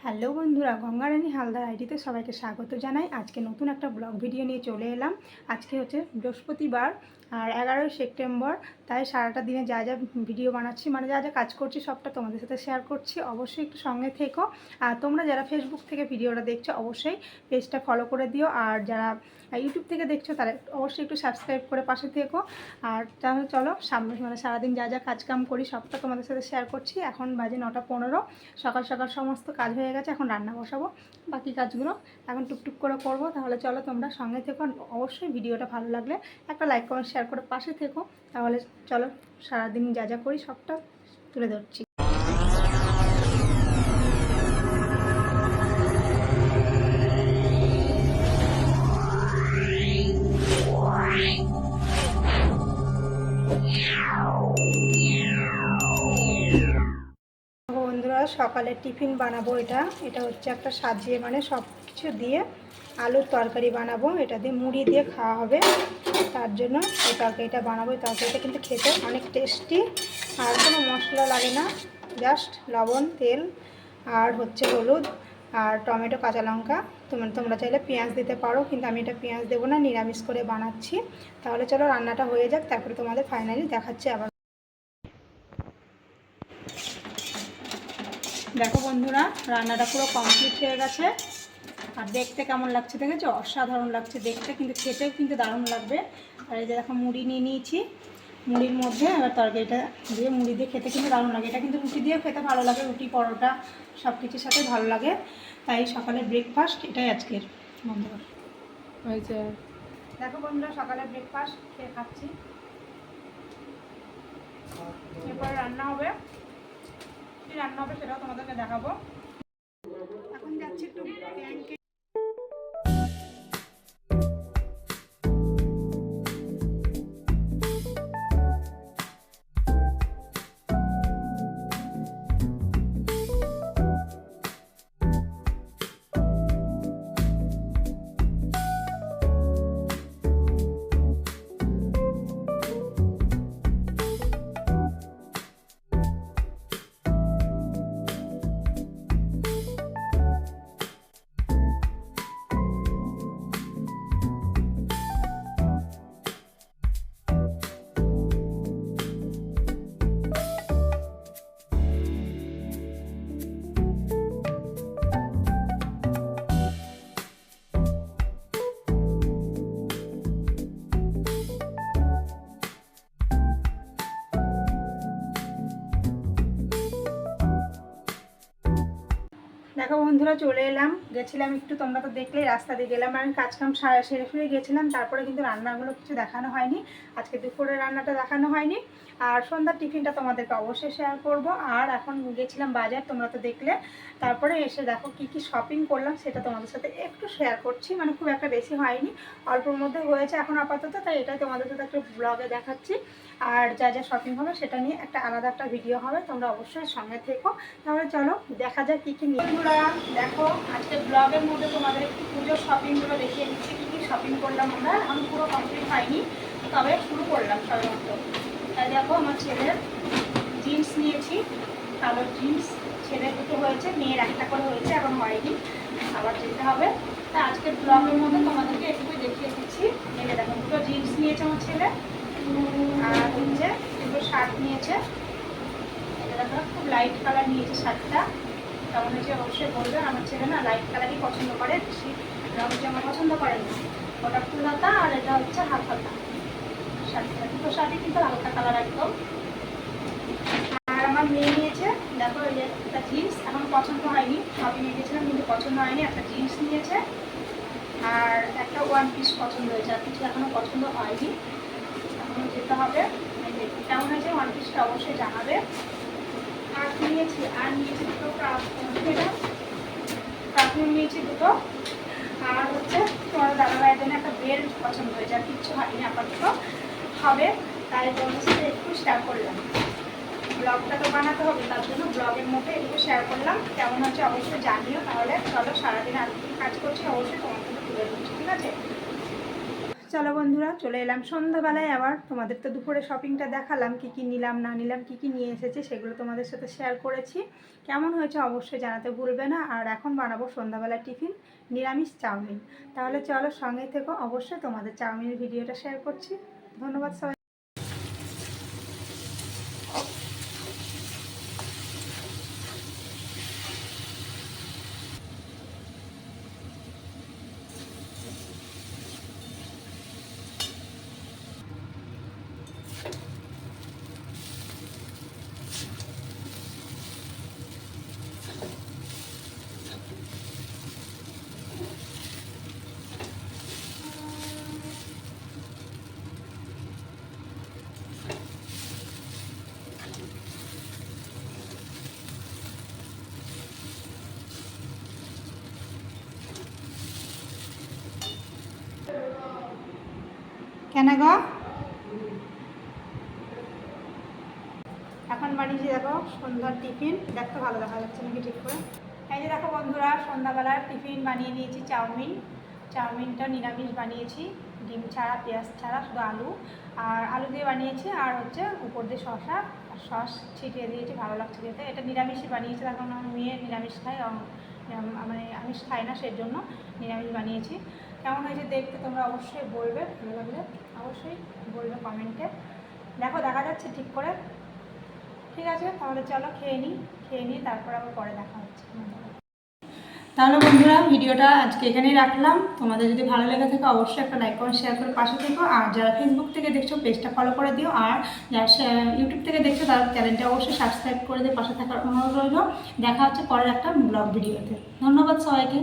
Hello বন্ধুরা, গঙ্গারানী হালদার আইডিতে সবাইকে স্বাগত জানাই। আজকে নতুন একটা ব্লগ ভিডিও নিয়ে চলে এলাম। আজকে হচ্ছে বৃহস্পতিবার আর 11ই সেপ্টেম্বর। তাই সারাটা দিনে যা যা ভিডিও বানাচ্ছি, মানে যা যা কাজ করছি সবটা তোমাদের সাথে শেয়ার করছি। অবশ্যই একটু সঙ্গে থেকো। আর তোমরা যারা ফেসবুক থেকে ভিডিওটা দেখছো অবশ্যই পেজটা ফলো করে দিও, আর যারা ইউটিউব থেকে দেখছো তারা অবশ্যই একটু সাবস্ক্রাইব করে পাশে থেকো। আর তাহলে চলো সামনে, মানে সারাদিন যা যা কাজকাম করি সবটা তোমাদের সাথে শেয়ার করছি। এখন বাজে 9:15, সকাল সকাল সমস্ত কাজ হয়ে গেছে। এখন রান্না বসাবো, বাকি কাজগুলো এখন টুকটুক করে করব। তাহলে চলো তোমরা সঙ্গে থেকো। অবশ্যই ভিডিওটা ভালো লাগলে একটা লাইক কমেন্ট শেয়ার করে পাশে থেকো। তাহলে চলো সারাদিন যা যা করি সবটা তুলে ধরছি। বন্ধুরা, সকালে টিফিন বানাবো। এটা হচ্ছে একটা সাজিয়ে, মানে সব কিছু দিয়ে আলুর তরকারি বানাবো। এটা দিয়ে মুড়ি দিয়ে খাওয়া হবে, তার জন্য এই তরকারিটা বানাবো। এই তরকারিটা কিন্তু খেতে অনেক টেস্টি, আর কোনো মশলা লাগে না, জাস্ট লবণ, তেল আর হচ্ছে হলুদ আর টমেটো, কাঁচা লঙ্কা। তোমরা চাইলে পেঁয়াজ দিতে পারো, কিন্তু আমি এটা পেঁয়াজ দেবো না, নিরামিষ করে বানাচ্ছি। তাহলে চলো রান্নাটা হয়ে যাক, তারপরে তোমাদের ফাইনালি দেখাচ্ছি আবার। দেখো বন্ধুরা, রান্নাটা পুরো কমপ্লিট হয়ে গেছে। আর দেখতে কেমন লাগছে দেখেছো? অসাধারণ লাগছে দেখতে, কিন্তু খেতেও কিন্তু দারুণ লাগবে। আর এই যে দেখো মুড়ি নিয়ে নিয়েছি, মুড়ির মধ্যে এবার তরকারিটা দিয়ে মুড়ি দিয়ে খেতে কিন্তু দারুণ লাগে। এটা কিন্তু রুটি দিয়েও খেতে ভালো লাগে, রুটি পরোটা সব কিছুর সাথে ভালো লাগে। তাই সকালের ব্রেকফাস্ট এটাই আজকের বন্ধুরা। হয়েছে। দেখো বন্ধুরা, সকালের ব্রেকফাস্ট খেয়ে খাচ্ছি। এরপরে রান্না হবে, কি রান্না হবে সেটাও তোমাদেরকে দেখাবো। এখন যাচ্ছি একটু ব্যাংকে। দেখো বন্ধুরা, চলে এলাম। গেছিলাম একটু, তোমরা তো দেখলেই, রাস্তা দিয়ে গেলাম। আমি কাজকাম সেরে ফিরে গেছিলাম, তারপরে কিন্তু রান্নাগুলো কিছু দেখানো হয়নি। আজকে দুপুরের রান্নাটা দেখানো হয়নি, আর সন্ধ্যার টিফিনটা তোমাদেরকে অবশ্যই শেয়ার করব। আর এখন গেছিলাম বাজার, তোমরা তো দেখলে। তারপরে এসে দেখো কি কি শপিং করলাম সেটা তোমাদের সাথে একটু শেয়ার করছি। মানে খুব একটা বেশি হয়নি, অল্পর মধ্যে হয়েছে এখন আপাতত, তাই এটাই তোমাদের সাথে একটু ব্লগে দেখাচ্ছি। আর যা যা শপিং হবে সেটা নিয়ে একটা আলাদা একটা ভিডিও হবে, তোমরা অবশ্যই সঙ্গে থেকো। তাহলে চলো দেখা যাক কী কী নিয়ে। দেখো আজকে ব্লগের মধ্যে তোমাদের একটু পুজোর শপিংগুলো দেখিয়ে দিচ্ছি, কী কী শপিং করলাম আমরা। এখন পুরো কমপ্লিট হয়নি, তবে শুরু করলাম সবেমাত্র। তাই দেখো আমার ছেলের জিন্স নিয়েছি, কালো জিন্স। ছেলের দুটো হয়েছে, মেয়ের একটা করে হয়েছে, এখন হয়নি, আবার যেতে হবে। তা আজকের ব্লগের মধ্যে তোমাদেরকে একটুই দেখিয়ে দিচ্ছি। এই দেখো দুটো জিন্স নিয়েছে আমার ছেলে, আর হচ্ছে দুটো শার্ট নিয়েছে। এটা দেখো খুব লাইট কালার নিয়েছে শার্টটা, কেমন হয়েছে অবশ্যই বলবে। আমার ছেলে না লাইট কালারই পছন্দ করে, বেশি রঙ জামা পছন্দ করে না। ওটা ফুল হাতা আর এটা হচ্ছে হাফ হাতা শার্টটা। দুটো শার্টই কিন্তু হালকা কালার একদম। আর আমার মেয়ে নিয়েছে, দেখো এই যে একটা জিন্স, এখন পছন্দ হয়নি, সবই নিয়ে গেছিলাম কিন্তু পছন্দ হয়নি। একটা জিন্স নিয়েছে আর একটা ওয়ান পিস পছন্দ হয়েছে, আর কিছু এখনও পছন্দ হয়নি, এখনও যেতে হবে। কেমন হয়েছে ওয়ান পিসটা অবশ্যই জানাবে। আর নিয়েছি দুটো পারফিউম নিয়েছি দুটো, আর হচ্ছে তোমার দাদাভাইয়ের জন্য একটা বেল্ট পছন্দ হয়েছে। আর কিচ্ছু হয়নি আপাতত, হবে। তাই তোমাদের সাথে একটু শেয়ার করলাম। ব্লগটা তো বানাতে হবে, তার জন্য ব্লগের মধ্যে একটু শেয়ার করলাম। কেমন হচ্ছে অবশ্যই জানিও। তাহলে চলো সারাদিন আর কি কাজ করছি অবশ্যই তোমার সাথে তুলে ধরছি, ঠিক আছে? চলো বন্ধুরা, চলে এলাম সন্ধ্যাবেলায় আবার। তোমাদের তো দুপুরে শপিংটা দেখালাম, কি কি নিলাম না নিলাম, কি কি নিয়ে এসেছি সেগুলো তোমাদের সাথে শেয়ার করেছি। কেমন হয়েছে অবশ্যই জানাতে ভুলবে না। আর এখন বানাবো সন্ধ্যাবেলা টিফিন, নিরামিষ চাউমিন। তাহলে চলো সঙ্গে থেকো, অবশ্যই তোমাদের চাউমিনের ভিডিওটা শেয়ার করছি। ধন্যবাদ সবাই। কেন গো? এখন বানিয়েছি দেখো সন্ধ্যার টিফিন। দেখতে ভালো দেখা যাচ্ছে নাকি ঠিক করে? এই যে দেখো বন্ধুরা, সন্ধ্যাবেলার টিফিন বানিয়ে নিয়েছি চাউমিন। চাউমিনটা নিরামিষ বানিয়েছি, ডিম ছাড়া, পেঁয়াজ ছাড়া, শুধু আলু আর আলু দিয়ে বানিয়েছি। আর হচ্ছে উপর দিয়ে শসা আর সস ছিটিয়ে দিয়েছি, ভালো লাগছে খেতে। এটা নিরামিষই বানিয়েছি, এখন আমার মেয়ে নিরামিষ খায়, মানে আমিষ খাই না, সেই জন্য নিরামিষ বানিয়েছি। কেমন হয়েছে দেখতে তোমরা অবশ্যই বলবে, ভালো লাগলে অবশ্যই বলবে কমেন্টে। দেখো দেখা যাচ্ছে ঠিক করে? ঠিক আছে, তাহলে চলো খেয়ে নিই, তারপর আবার পরে দেখা হচ্ছে। তাহলে বন্ধুরা, ভিডিওটা আজকে এখানেই রাখলাম। তোমাদের যদি ভালো লেগে থাকে অবশ্যই একটা লাইক কমেন্ট শেয়ার করে পাশে থেকো। আর যারা ফেসবুক থেকে দেখছো পেজটা ফলো করে দিও, আর যারা ইউটিউব থেকে দেখছো তার চ্যানেলটা অবশ্যই সাবস্ক্রাইব করে দিয়ে পাশে থাকার অনুরোধ রইল। দেখা হচ্ছে পরের একটা ব্লগ ভিডিওতে। ধন্যবাদ সবাইকে।